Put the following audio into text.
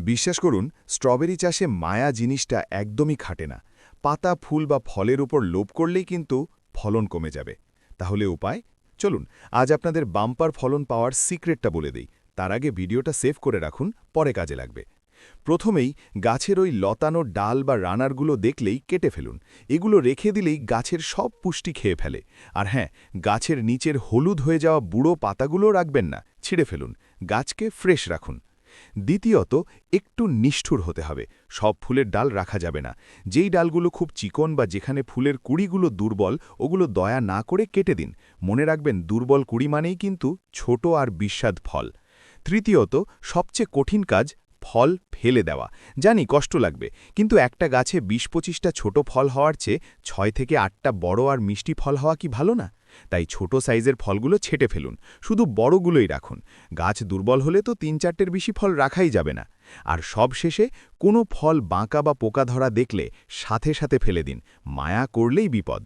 বিশ্বাস করুন, স্ট্রবেরি চাষে মায়া জিনিসটা একদমই খাটে না। পাতা, ফুল বা ফলের উপর লোভ করলেই কিন্তু ফলন কমে যাবে। তাহলে উপায়? চলুন আজ আপনাদের বাম্পার ফলন পাওয়ার সিক্রেটটা বলে দেই। তার আগে ভিডিওটা সেভ করে রাখুন, পরে কাজে লাগবে। প্রথমেই গাছের ওই লতানো ডাল বা রানারগুলো দেখলেই কেটে ফেলুন। এগুলো রেখে দিলেই গাছের সব পুষ্টি খেয়ে ফেলে। আর হ্যাঁ, গাছের নিচের হলুদ হয়ে যাওয়া বুড়ো পাতাগুলো রাখবেন না, ছিঁড়ে ফেলুন। গাছকে ফ্রেশ রাখুন। দ্বিতীয়ত, একটু নিষ্ঠুর হতে হবে। সব ফুলের ডাল রাখা যাবে না। যেই ডালগুলো খুব চিকন বা যেখানে ফুলের কুড়িগুলো দুর্বল, ওগুলো দয়া না করে কেটে দিন। মনে রাখবেন, দুর্বল কুড়ি মানেই কিন্তু ছোট আর বিস্বাদ ফল। তৃতীয়ত, সবচেয়ে কঠিন কাজ, ফল ফেলে দেওয়া। জানি কষ্ট লাগবে, কিন্তু একটা গাছে ২০-২৫টা ছোট ফল হওয়ার চেয়ে ৬ থেকে ৮টা বড় আর মিষ্টি ফল হওয়া কি ভালো না? তাই ছোট সাইজের ফলগুলো ছেঁটে ফেলুন, শুধু বড়গুলোই রাখুন। গাছ দুর্বল হলে তো ৩-৪টের বেশি ফল রাখাই যাবে না। আর সব শেষে, কোনো ফল বাঁকা বা পোকা ধরা দেখলে সাথে সাথে ফেলে দিন। মায়া করলেই বিপদ।